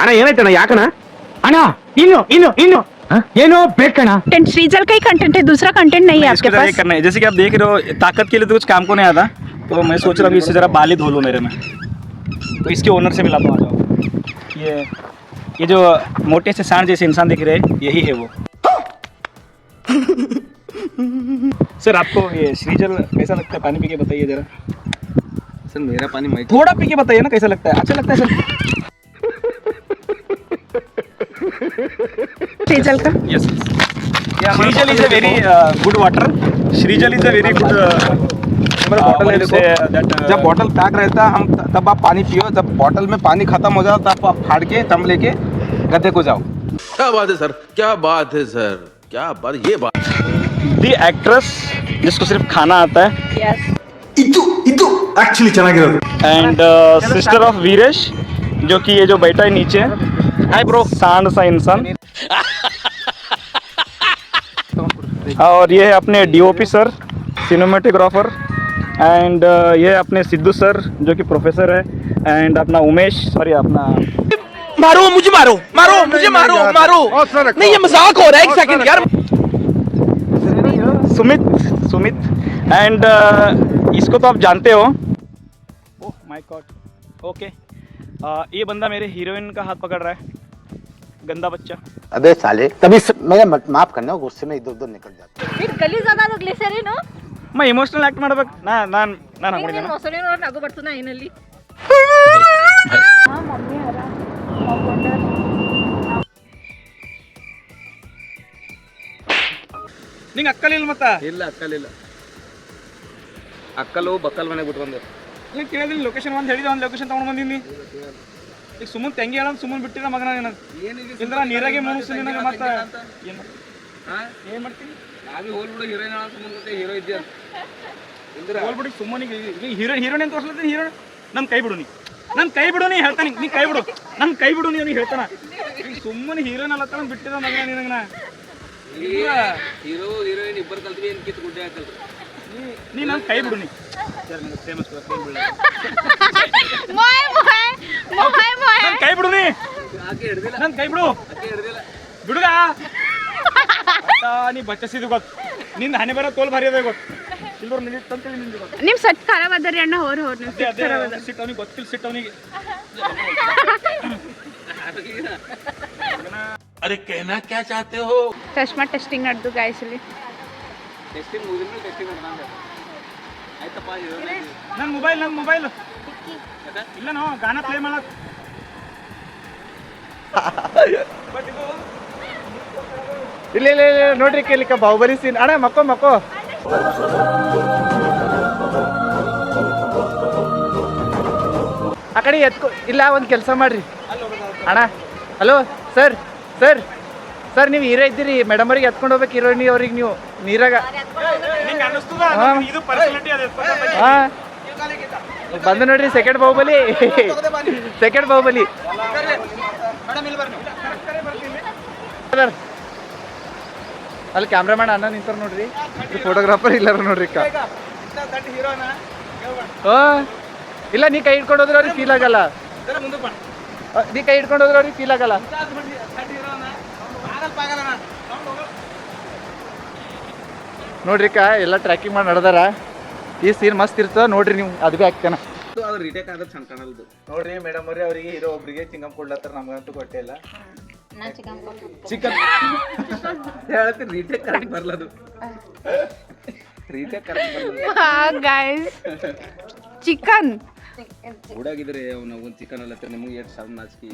J: ಅಣ್ಣ ಏನಾಯ್ತಣ್ಣ ಯಾಕಣ್ಣ? ಅಣ್ಣ ಇನ್ನು ಏನೋ ಬೇಕಣ್ಣ.
D: श्रीजल का ही कंटेंट है, दूसरा कंटेंट नहीं है आपके पास.
A: करना है जैसे कि आप देख रहे हो ताकत के लिए तो कुछ काम को नहीं आता. तो मैं सोच रहा हूँ इससे जरा बाल ही धो लूँ मेरे में. तो इसके ओनर से मिला तो आ जाओ. ये जो मोटे से सांड जैसे इंसान दिख रहे हैं यही है वो. सर आपको ये श्रीजल कैसा लगता है? पानी पी के बताइए जरा.
J: सर मेरा पानी मैं
A: थोड़ा पी के बताइए ना कैसा लगता है. अच्छा लगता है सर?
D: श्रीजल का
A: yes Srijal is a very good water. Srijal is a very good
J: bottle है देखो
A: that
J: जब बॉटल पैक रहता है हम तब आप पानी पियो जब बॉटल में पानी खत्म हो जाए तब आप फाड़ के तब लेके गद्दे को जाओ
H: क्या बात है सर, क्या बात है सर, क्या बात, ये बात।
A: the actress जिसको सिर्फ खाना आता है
C: एक्चुअली ಚೆನ್ನಾಗಿರೋದು
A: एंड सिस्टर ऑफ वीरेश जो कि ये जो बैठा है नीचे हाय ब्रो सांड सा इंसान और ये है अपने डीओपी सर सिनेमेटोग्राफर एंड ये है अपने सिद्धू सर जो कि प्रोफेसर है एंड अपना उमेश सॉरी अपना
H: मारो मुझे, मारो मारो मुझे, मारो मारो, नहीं ये मजाक हो रहा है, एक सेकंड यार।
A: सुमित एंड इसको तो आप जानते हो। ओह माय गॉड ओके ये बंदा मेरे हीरोइन का हाथ पकड़ रहा है गंदा बच्चा।
C: अबे साले तभी मैं माफ करना गुस्से में इधर उधर निकल जाता
E: ಗಲೀಜ್ ಅದಾದ ಗ್ಲಿಸರಿನ್
A: मैं इमोशनल ಆಕ್ಟ್ ಮಾಡ್ಬೇಕು ನಾನು ಹಾಕೊಂಡಿದ್ದೇನೆ
E: ಮೊಸಳಿನ ನಗು ಬರ್ತದ ಏನಲ್ಲಿ
A: ನಿಂಗೆ ಅಕ್ಕಲಿಲ್ಲ ಮತ್ತ
J: ಇಲ್ಲ ಅಕ್ಕಲಿಲ್ಲ ಅಕ್ಕಲು ಬಕ್ಕಲ್ ಮನೆಗೆ ಬಿಟ್ಟು ಬಂದೆ
A: ಇಲ್ಲ ಕೇಳಿದ್ರಿ ಲೊಕೇಶನ್ ಒಂದು ಹೇಳಿದೆ ಒಂದು ಲೊಕೇಶನ್ ತಗೊಂಡು ಬಂದೀನಿ ಈಗ ಸುಮ್ಮನೆ ತಂಗಿ ಹೇಳೋದು ಸುಮ್ಮನೆ ಬಿಟ್ಟಿದ ಮಗನ ನಿನಗೆ ಇಲ್ಲ ನೀರಾಗೆ ಮುಗಿಸು ನಿನಗೆ ಮತ್ತೆ ಏನು ಮಾಡ್ತೀನಿ
J: ನಾವೇ ಹೋಲ್ಬಿಡು ಹೀರೋಯಿನ್ ಮುಂದೆ ಹೀರೋ ಇದ್ದೆ
A: ಹೋಲ್ಬಿಡಿ ಸುಮ್ಮನೆ ಹೀರೋಯಿನ್ ಅಂತ ತೋರಿಸ್ಲತ್ತೀನಿ ಹೀರೋಯಿನ್ ನನ್ನ ಕೈ ಬಿಡು ನೀ ಹೇಳ್ತಾನೆ ನೀ ಕೈ ಬಿಡು ನನ್ನ ಕೈ ಬಿಡು ನೀ ಅವ್ನಿಗೆ ಹೇಳ್ತಾನ ಈಗ ಸುಮ್ಮನೆ ಹೀರೋಯಿನ್ ಅಲ್ಲತ್ತ ಬಿಟ್ಟಿದ ಮಗನ ನಿನಗೆ ನಾ
J: ಹೀರೋ ಹೀರೋಯಿನ್ ಇಬ್ಬರು ಕಲ್ತ್ವಿ ಏನು ಕಿತ್ತು ಗುಡ್ಡೆ ಹಾಕಲ್ರಿ
A: ನೀ ನನ್ನ ಕೈ ಬಿಡು ನೀ ಫೇಮಸ್ ಕೈ ಬಿಡು ನನ್ನ ಕೈ ಬಿಡು ನೀ ನನ್ನ ಕೈ ಬಿಡು ಬಿಡುಗ ನೀ ಬಚ್ಚಿಸಿದ ಗೊತ್ತು ನಿಂದ ಹನಿ ಬರೋ ತೋಲ್ ಭಾರಿ ಅದ ಗೊತ್ತು ಇಲ್ಲವ್ರು ನಿಂತಂತೇಳಿ ನಿಂದು ಗೊತ್ತು
D: ನಿಮ್ ಸಟ್ ಖರಾಬ್ ಅದರಿ ಅಣ್ಣ ಹೋರ್ ನೀವು
A: ಅದೇ ಸಿಟ್ಟು ಅವನಿಗೆ ಗೊತ್ತಿಲ್ಲ ಸಿಟ್ಟು ಅವನಿಗೆ
H: अरे कहना क्या चाहते हो?
D: ಚಶ್ಮಾ ಟೆಸ್ಟಿಂಗ್ ನಡೆದು ಗಾಯ್ಸ್ ಇಲ್ಲಿ
J: ಟೆಸ್ಟಿಂಗ್ ಮುಗಿದ್ರೆ ಟೆಸ್ಟಿಂಗ್ ಮಾಡ್ದಂಗೆ ಆಯ್ತಪ್ಪ
A: ನನ್ನ ಮೊಬೈಲ್ ಇಲ್ಲ ನಾವು ಗಾನ ಪ್ಲೇ ಮಾಡಕ್
B: ಇಲ್ಲ ನೋಡ್ರಿ ಕೇಳಿಕ ಬಾಹುಬಲಿ ಸೀನ್ ಅಣ್ಣ ಮಕ್ಕೋ ಆ ಕಡೆ ಎತ್ಕೊ ಇಲ್ಲ ಒಂದು ಕೆಲಸ ಮಾಡ್ರಿ ಅಣ್ಣ ಹಲೋ ಸರ್ ನೀವು ಹೀರೋ ಇದ್ದೀರಿ ಮೇಡಮ್ ಅವ್ರಿಗೆ ಎತ್ಕೊಂಡು ಹೋಗ್ಬೇಕು ಹೀರೋಯಿನಿ ಅವ್ರಿಗೆ ನೀವು ನೀರಾಗ
A: ಇದು ಪರ್ಸನಾಲಿಟಿ ಅದೇ
B: ಹಾಂ ಬಂದು ನೋಡ್ರಿ ಸೆಕೆಂಡ್ ಬಾಹುಬಲಿ ಅಲ್ಲಿ ಕ್ಯಾಮ್ರಾಮ್ಯಾನ್ ಅಣ್ಣ ನಿಂತಾರ ನೋಡ್ರಿ ಫೋಟೋಗ್ರಾಫರ್ ಇಲ್ಲಾರ ನೋಡ್ರಿ ಇಲ್ಲ ನೀ ಕೈ ಹಿಡ್ಕೊಂಡು ಹೋದ್ರೆ ಅವ್ರಿಗೆ ಫೀಲ್ ಆಗಲ್ಲ ನೀ ಕೈ ಹಿಡ್ಕೊಂಡು ಹೋದ್ರೆ ಅವ್ರಿಗೆ ಫೀಲ್ ಆಗಲ್ಲ ನೋಡ್ರಿ ಎಲ್ಲ ಟ್ರ್ಯಾಕಿಂಗ್ ಮಾಡಿ ನಡೆದಾರ ಈ ಸೀನ್ ಮಸ್ತ್ ಇರ್ತದ ನೋಡ್ರಿ ನೀವು ಅದು ಭೀ ಆಗ್ತಾನ
J: ಅದು ರಿಟೇಕ್ ಆದ್ರೆ ಚಂದ ಕಾಣಲ್ದು
B: ನೋಡ್ರಿ ಮೇಡಮ್ ಅವ್ರಿ ಅವರಿಗೆ ಹೀರೋ ಒಬ್ರಿಗೆ ಚಿಂಗಮ್ ಕೊಡ್ಲತ್ತಾರ ನಮ್ಗಂತೂ ಕೊಟ್ಟೆ ಇಲ್ಲ
J: ಚಿಕನ್ ಹೇಳ್ತೀನಿ ರಿಟೇಕ್ ಕರೆಕ್ಟ್ ಬರ್ಲದು ರಿಟೇಕ್ ಕರೆಕ್ಟ್ ಬರ್ಲದು
D: ಗಾಯ್ಸ್ ಚಿಕನ್
J: ಹುಡಾಗಿದ್ರೆ ಅವ್ನು ಒಂದು ಚಿಕನ್ ಅಲ್ಲತ್ತ ನಿಮಗೆ ಎಷ್ಟು ಸಾವಿರ ನಾಚಿಕೆ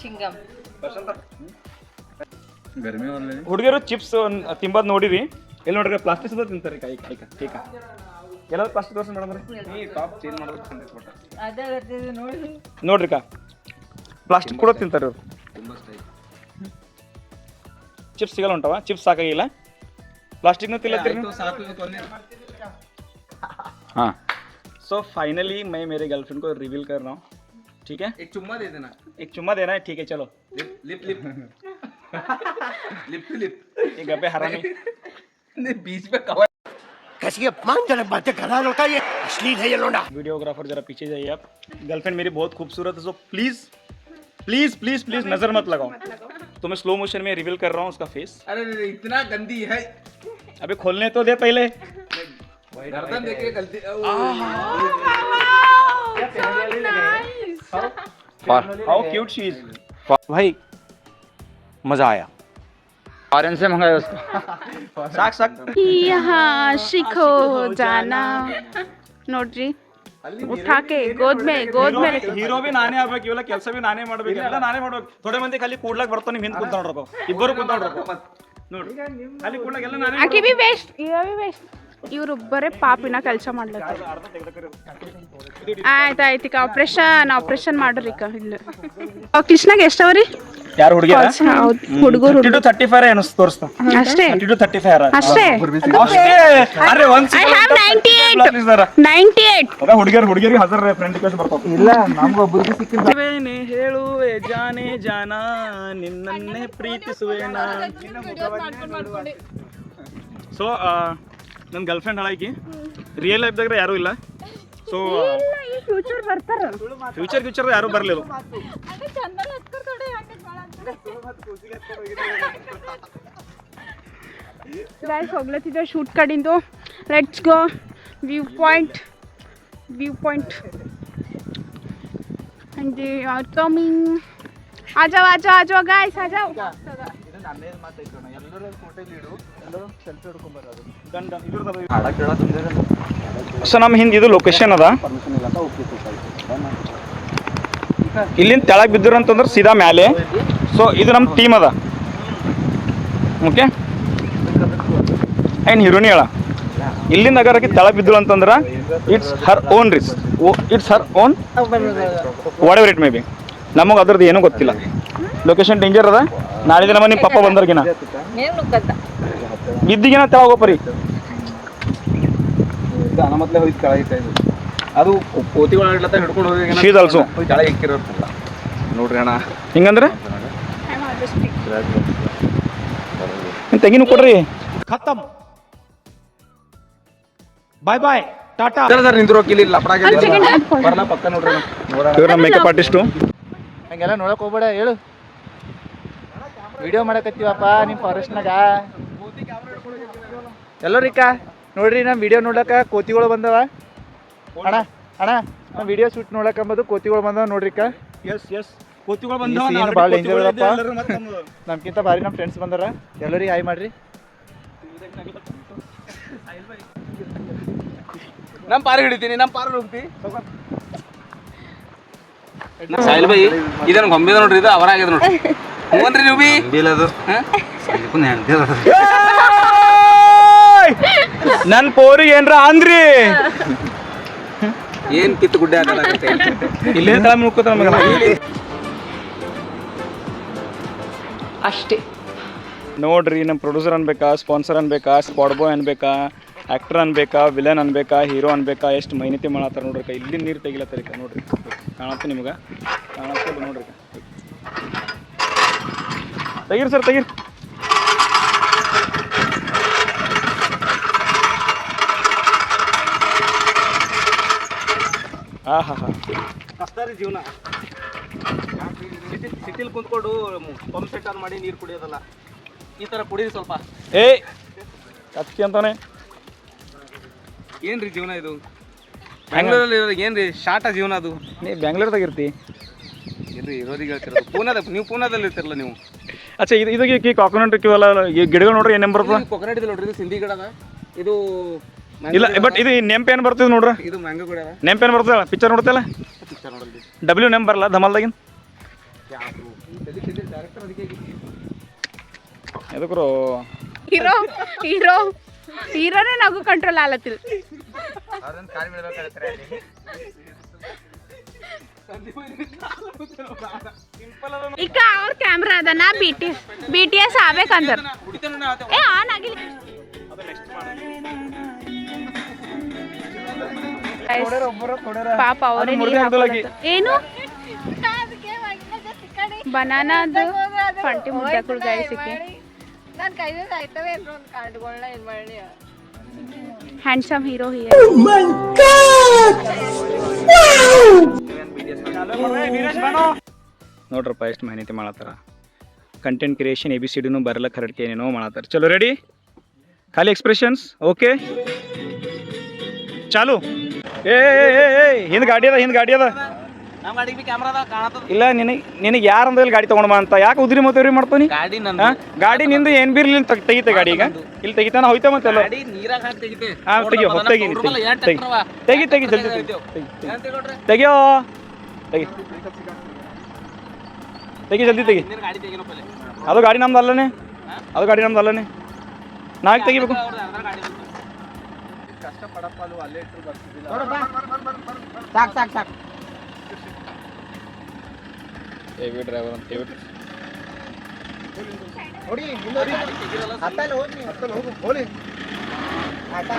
E: ಚಿಂಗಮ್
A: ಹುಡುಗರು ಚಿಪ್ಸ್ ತಿಂಬದ್ ನೋಡಿರಿ ಎಲ್ಲಿ ನೋಡ್ರಿ ಪ್ಲಾಸ್ಟಿಕ್ ಸುತ್ತ ತಿಂತಾರೆ ಕೈಕ ಎಲ್ಲಾದ್ರು ಪ್ಲಾಸ್ಟಿಕ್ ತೋರಿಸಿ ಮೇಡಮ್
J: ನೀ ಟಾಪ್ ಚೇಂಜ್ ಮಾಡೋದು ಚಂದ ಕೊಟ್ಟ
A: ನೋಡ್ರಿ ಪ್ಲಾಸ್ಟಿಕ್ ಕೂಡ ತಿಂತಾರೆ ಅವ್ರು
J: ತುಂಬ ಸ್ಟೈಲ್
A: ಚಿಪ್ಸ್ ಸಿಗಲ್ಲ ಉಂಟವ ಚಿಪ್ಸ್ ಸಾಕಾಗಿಲ್ಲ ಪ್ಲಾಸ್ಟಿಕ್ನ ತಿಲ್ಲತ್ತೀರಿ
J: ಸಾಕು ಕೊನೆ
A: हाँ सो फाइनली मैं मेरे गर्लफ्रेंड को रिवील कर रहा हूँ ठीक है
J: एक चुम्मा दे देना
A: एक चुम्मा देना है ठीक है चलो
J: lip lip lip to lip
A: ये गप्पे हरामी
J: बीच में कवर
C: कैसी अपमानजनक बातें कर रहा है लड़का ये अश्लील है ये लोंडा
A: वीडियोग्राफर जरा पीछे जाइए आप गर्लफ्रेंड मेरी बहुत खूबसूरत है so please please please please नजर मत लगाओ तो मैं स्लो मोशन में रिवील कर रहा हूँ उसका फेस
J: अरे इतना गंदी है
A: अबे खोलने तो दे पहले
J: गर्दन देखिए गलती
A: हाउ क्यूट शी इज
H: भाई मजा आया।
B: ऑरेंज से मंगाया उसको
A: साक
D: यहाँ शिखो जाना ನೋಡ್ರಿ ಉಠಾಕೆ ಗೋದ್ ಮೇಲೆ
A: ಹೀರೋ ಬಿ ನಾನೇ ಆಗ್ಬೇಕು ಇವೆಲ್ಲ ಕೆಲಸ ಬಿ ನಾನೇ ಮಾಡ್ಬೇಕು ಎಲ್ಲ ನಾನೇ ಮಾಡ್ಬೇಕು ಥೋಡೆ ಮಂದಿ ಖಾಲಿ ಕೂಡ್ಲಾಕ್ ಬರ್ತಾನೆ ಹಿಂದೆ ಕುಂತ್ಕೊಂಡ್ರಪ್ಪ ಇಬ್ಬರು ಕುಂತ್ಕೊಂಡ್ರಪ್ಪ ನೋಡ್ರಿ ಅಲ್ಲಿ ಕೂಡಾಗೆಲ್ಲ ನಾನೇ
D: ಆಕಿ ಬಿ ವೇಸ್ಟ್ ಇವ ಬಿ ವೇಸ್ಟ್ ಇವ್ರೊಬ್ಬರೇ ಪಾಪಿನ ಕೆಲಸ ಮಾಡ್ಲತ್ತಾರ. ಆಯ್ತು ಈಗ ಆಪ್ರೇಷನ್ ಮಾಡ್ರಿ ಈಗ ಇಲ್ಲ ಕೃಷ್ಣಗೆ ಎಷ್ಟವ್ರಿ
A: ಯಾರು ಹುಡುಗಿ
D: ಹೌದು ಹುಡುಗರು
A: 35 ಏನು ತೋರಿಸ್ತಾ
D: ಅಷ್ಟೇ
A: 35
D: ಅಷ್ಟೇ
A: ಅರೆ ಒಂದ್
D: ಐ ಹ್ಯಾವ್ 98
A: ಹುಡುಗಿಯರಿಗೆ ಹಜಾರ್ ಫ್ರೆಂಡ್ ರಿಕ್ವೆಸ್ಟ್ ಬರ್ತಾವ.
B: ಇಲ್ಲ ನಮ್ಗೆ ಒಬ್ಬರಿಗೆ ಸಿಕ್ಕಿಲ್ಲ.
A: ಹೇಳುವೆ ಜಾನೆ ಜಾನ ನಿನ್ನನ್ನೇ ಪ್ರೀತಿಸುವೇನ. ಸೊ ನನ್ನ ಗರ್ಲ್ ಫ್ರೆಂಡ್ ಹಾಳಾಗಿ ರಿಯಲ್ ಲೈಫ್ದಾಗ ಯಾರೂ ಇಲ್ಲ. ಸೊ
D: ಫ್ಯೂಚರ್ ಬರ್ತಾರ
A: ಫ್ಯೂಚರ್ ಯಾರೂ ಬರಲಿಲ್ಲ.
D: ಗೈಸ್ ಹೋಗ್ಲತ್ತಿದ್ದೆ ಶೂಟ್ ಕಡಿಂದು. Let's go view point and they are coming. आ जाओ guys आ जाओ.
A: ಸೊ ನಮ್ಮ ಹಿಂದೆ ಇದು ಲೊಕೇಶನ್ ಅದ. ಇಲ್ಲಿಂದ ತೆಳಗೆ ಬಿದ್ದಿರ ಅಂತಂದ್ರೆ ಸೀದಾ ಮ್ಯಾಲೆ. ಸೊ ಇದು ನಮ್ಮ ಟೀಮ್ ಅದ. ಓಕೆ ಆ್ಯಂಡ್ ಹೀರೋನಿ ಹೇಳ ಇಲ್ಲಿಂದ ಅಗರಕ್ಕೆ ತೆಳಗೆ ಬಿದ್ದರು ಅಂತಂದ್ರೆ it's Har own risk, it's Har own what ever it may B. ನಮಗೆ ಅದ್ರದ್ದು ಏನೂ ಗೊತ್ತಿಲ್ಲ. ಲೊಕೇಶನ್ ಡೇಂಜರ್ ಅದ. ನಾಳೆ ದಿನ ನಿಮ್ಮ ಪಪ್ಪ ಬಂದರ್ಗಿನ ಬಿದ್ದಿಗಿನ ತೆಳಗೆ ಹೋಗ್ರಿ.
J: ಮೊದಲೇ ಹೋಗಿ ಕೆಳಗೆ ಅದು ಕೋತಿಗಳತ್ತ ಹಿಡ್ಕೊಂಡು ಹೋಗಿ
A: ಶೀಸ್ ಆಲ್ಸೋ
J: ಕೆಳಗೆ ಇಕ್ಕಿರೋಲ್ಲ ನೋಡ್ರಿ ಅಣ್ಣ.
A: ಹಿಂಗಂದ್ರೆ ತೆಗಿನು ಕೊಡ್ರಿ.
H: खत्म बाय बाय टाटा
J: ಸರ್ ನಿಂದ್ರೋಕೆ ಇಲ್ಲಿ ಲಪಡಾಗಿ ಬರಲ್ಲ ಪಕ್ಕ ನೋಡ್ರಿ
A: ಇವ್ರು ನಮ್ಮ ಮೇಕಪ್ ಆರ್ಟಿಸ್ಟು.
B: ಹಂಗೆಲ್ಲ ನೋಡಕ್ ಹೋಗ್ಬೇಡ, ಹೇಳು. ವಿಡಿಯೋ ಮಾಡಕತ್ತೀವಪ್ಪ ನಿಮ್ಮ ಫಾರೆಸ್ಟ್ನಾಗ. ಎಲ್ಲರಿಕ ನೋಡ್ರಿ ನಮ್ಮ ವಿಡಿಯೋ ನೋಡಕ ಕೋತಿಗಳು ಬಂದವ. ಅಣ್ಣ ನಮ್ಮ ವಿಡಿಯೋ ಶೂಟ್ ನೋಡಕ್ ಅಂಬದು ಕೋತಿಗಳು ಬಂದವ ನೋಡ್ರಿಕ.
A: ಎಸ್ ಕೋತಿಗಳು
B: ಭಾಳ ಡೇಂಜರ್ ಅದಪ್ಪ. ನಮ್ಗಿಂತ ಭಾರಿ ನಮ್ಮ ಫ್ರೆಂಡ್ಸ್ ಬಂದಾರ. ಎಲ್ಲರಿಗೆ ಹಾಯ್ ಮಾಡ್ರಿ.
J: ನಮ್ಮ ಪಾರು ಹಿಡಿತೀನಿ, ನಮ್ಮ ಪಾರು ಹೋಗ್ತಿ ಸಾಯಿಲ್ ಬೈ. ಇದನ್ನ ಗೊಂಬೆದ ನೋಡ್ರಿ, ಇದು ಅವರಾಗ್ಯದ ನೋಡ್ರಿ. ಹ್ಞೂನ್ರಿ ನೀವು ಬಿ
A: ನನ್ನ ಪೋರಿಗೆ ಏನ್ರ ಅಂದ್ರಿ
J: ಏನ್ ಕಿತ್ತು ಗುಡ್ಡೆ ಆಗಲ್ಲ
A: ಇಲ್ಲೇ ತಳ ಮುಳ್ಕೋತ ನಮಗೆ
D: ಅಷ್ಟೇ.
A: ನೋಡ್ರಿ ನಮ್ಮ ಪ್ರೊಡ್ಯೂಸರ್ ಅನ್ಬೇಕಾ, ಸ್ಪಾನ್ಸರ್ ಅನ್ಬೇಕಾ, ಸ್ಪಾಟ್ ಬಾಯ್ ಅನ್ಬೇಕಾ, ಆ್ಯಕ್ಟರ್ ಅನ್ಬೇಕಾ, ವಿಲನ್ ಅನ್ಬೇಕಾ, ಹೀರೋ ಅನ್ಬೇಕಾ, ಎಷ್ಟು ಮೈನತಿ ಮಾಡತ್ತಾರ ನೋಡ್ರಿ. ಇಲ್ಲಿ ನೀರು ತೆಗಿಲತ್ತರಿಕ ನೋಡ್ರಿ. ಕಾಣತ್ತೆ ನಿಮ್ಗೆ? ಕಾಣತ್ತೆ ನೋಡ್ರಿ. ತೆಗೀರಿ ಸರ್ ತೆಗೀರಿ.
J: ಕಷ್ಟ ರೀ ಜೀವನ. ಸಿಟಿಲಿ ಕುಂತ್ಕೊಂಡು ಪಂಪ್ ಸೆಟ್ ಆನ್ ಮಾಡಿ ನೀರು ಕುಡಿಯೋದಲ್ಲ, ಈ ಥರ ಕುಡೀರಿ ಸ್ವಲ್ಪ.
A: ಕತ್ತಿ ಅಂತಾನೆ
J: ಏನ್ರಿ ಜೀವನ ಇದು? ಬೆಂಗಳೂರಲ್ಲಿ ಇರೋರಿಗೆ ಏನ್ರಿ ಶಾರ್ಟ ಜೀವನ ಅದು?
A: ನೀ ಬೆಂಗಳೂರದಾಗ ಇರ್ತಿ
J: ಇಲ್ರಿ ಇರೋರಿಗೆ ಹೇಳ್ತಿರೋದು. ನೀವು ಪೂನಾದಲ್ಲಿ ಇರ್ತಿರಲ್ಲ ನೀವು.
A: ಅಚ್ಚಾ ಇದಕ್ಕೆ ಕಾಕೋನಟ್ ಇಕ್ಕಿವಲ್ಲ ಈ ಗಿಡಗಳು ನೋಡ್ರಿ ಏನೇನು ಬರ್ತದೆ?
J: ಕೊಕೊನಟ್ ಇದೆ ನೋಡ್ರಿ, ಇದು ಸಿಂಧಿ ಗಿಡ ಅದ. ಇದು
A: ಇಲ್ಲ ಬಟ್ ಇದು ನೆಂಪು ಏನು ಬರ್ತದೆ ನೋಡ್ರಿ.
J: ಇದು ಮ್ಯಾಂಗೋ ಗಿಡ ಅದ.
A: ನೆಂಪು ಏನು ಬರ್ತದೆ? ಪಿಕ್ಚರ್ ನೋಡ್ತಲ್ಲ,
J: ಪಿಕ್ಚರ್ ನೋಡಲ್ರಿ.
A: ಡಬ್ಲ್ಯೂ ನೆಂಪ್ ಬರಲ್ಲ ಧಮಾಲ್ದಾಗಿನ ಎದಕ್ರು
D: ಹೀರೋನೇ ನಗು ಕಂಟ್ರೋಲ್ ಆಲತ್ತಿಲ್ಲ. ಈಗ ಅವ್ರ ಕ್ಯಾಮ್ರಾ ಅದ, ನಾ BTS ಆಗ್ಬೇಕಂದ್ರ ಆನ್ ಆಗಿಲ್ಲ. ಪಾಪ ಅವರೇ ಏನು ಬನಾನಾದು ಫಂಟಿ ಮುದ್ದಗಳು ಗಾಯಿಸಿಕೆ ಹ್ಯಾಂಡ್ಸಮ್ ಹೀರೋ
A: ನೋಡ್ರಪ್ಪ ಎಷ್ಟು ಮಾಹಿತಿ ಮಾಡತ್ತಾರ. ಕಂಟೆಂಟ್ ಕ್ರಿಯೇಷನ್ ABCDನೂ ಬರಲಕ್ಕೆ ಹರಡಿಕೆ ಏನೇನೋ ಮಾಡತ್ತಾರ. ಚಲೋ ರೆಡಿ, ಖಾಲಿ ಎಕ್ಸ್ಪ್ರೆಷನ್ಸ್ ಓಕೆ ಚಾಲು. ಹಿಂದೆ ಗಾಡಿ ಅದ
J: ನಮ್ಮ ಗಾಡಿಗೆ ಬಿ ಕ್ಯಾಮ್ರಾ ಅದ, ಕಾಣತ್ತದ.
A: ಇಲ್ಲ ನಿನಗೆ ಯಾರು ಅಂದ್ರೆ ಗಾಡಿ ತೊಗೊಂಡು ಅಂತ ಯಾಕೆ ಉದ್ರಿ ಮತ್ತೆ ಮಾಡ್ತಾನಿ?
J: ಗಾಡಿ ನಂದು.
A: ಗಾಡಿ ನಿಂದು ಏನು ಬಿ ಇರ್ಲಿ ತೆಗಿತೆ ಗಾಡಿ. ಈಗ ಇಲ್ಲಿ ತೆಗಿತಾನ ಹೋಯ್ತಾ ಮತ್ತೆ
J: ಗಾಡಿ ನೀರಾಗ ಹಾಕಿ ತೆಗಿತೆ.
A: ಹಾಂ ತೆಗಿಯೋ ತೆಗಿ ಜಲ್ದಿ ತೆಗಿಯೋ ತೆಗಿ ಜಲ್ದಿ ತೆಗಿ.
J: ಗಾಡಿ ತೆಗಿನೋ ಪಲ್ಲೆ.
A: ಅದು ಗಾಡಿ ನಮ್ದು ಅಲ್ಲನೇ. ಅದು ಗಾಡಿ ನಮ್ದು ಅಲ್ಲನೇ ನಾಲ್ಕು ತೆಗಿಬೇಕು.
B: ಕಷ್ಟಪಡಪ್ಪ ಅದು ಅಲ್ಲೇ ಇಟ್ಟರು ಬರ್ತಿದ್ದಿಲ್ಲ.
F: ಸಾಕು ಸಾಕು ಸಾಕು.
A: ಹೆವಿ ಡ್ರೈವರ್ ಅಂತ ಹೆವಿ
B: ನೋಡಿ ಹತ್ತಲ್ಲಿ ಹೋಗಿ ಹತ್ತಲ್ಲಿ ಹೋಗು ಹೋಲಿ ಆಟ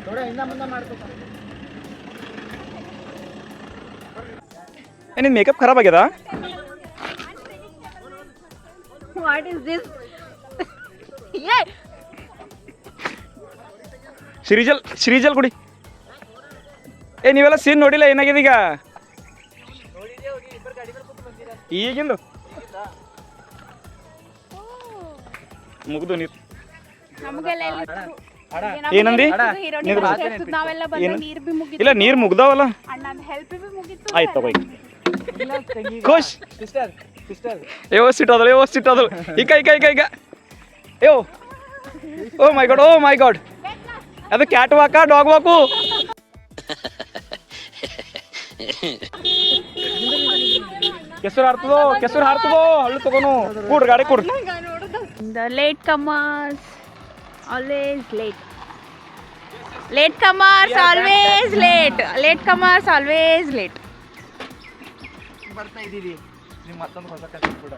B: ನೋಡ ಹಿಂದ ಮುಂದೆ ಮಾಡ್ಬೇಕು.
A: ನಿನ್ನ ಮೇಕಪ್ ಖರಾಬ್ ಆಗ್ಯದ.
E: What is this? Yeah.
A: ಶ್ರೀಜಲ್ ಕುಡಿ. ನೀವೆಲ್ಲ ಸೀನ್ ನೋಡಿಲ್ಲ ಏನಾಗಿದೆ ಈಗ ಈಗಿಂದು ಮುಗ್ದು ನೀರು. ಏನಂದಿ? ಇಲ್ಲ ನೀರು ಮುಗ್ದಾವಲ್ಲ. ಆಯ್ತು ತಗೋ ಖುಷ್. ಸಿಟ್ಟದಳು ಸಿಟ್ಟದಳು ಈಗ ಈಗ ಈಗ ಈಗ ಓ ಮೈ ಗಾಡ್ ಅದು ಕ್ಯಾಟ್ ವಾಕ ಡಾಗ್ ವಾಕು. ಕೆಸರು ಹಾರ್ತದೋ ಹಳ್ಳು ತಗೋನು ಕೂಡ್ರಿ ಗಾಡಿ ಕೂಡ್ರಿ.
D: The late comers always late. Late comers always late. Late comers always late.
B: ಬರ್ತಾ ಇದ್ದೀವಿ ನಿಮ್ಮ ಮತ್ತೊಂದು ಹೊಸ ಕಥೆ ಕೂಡ.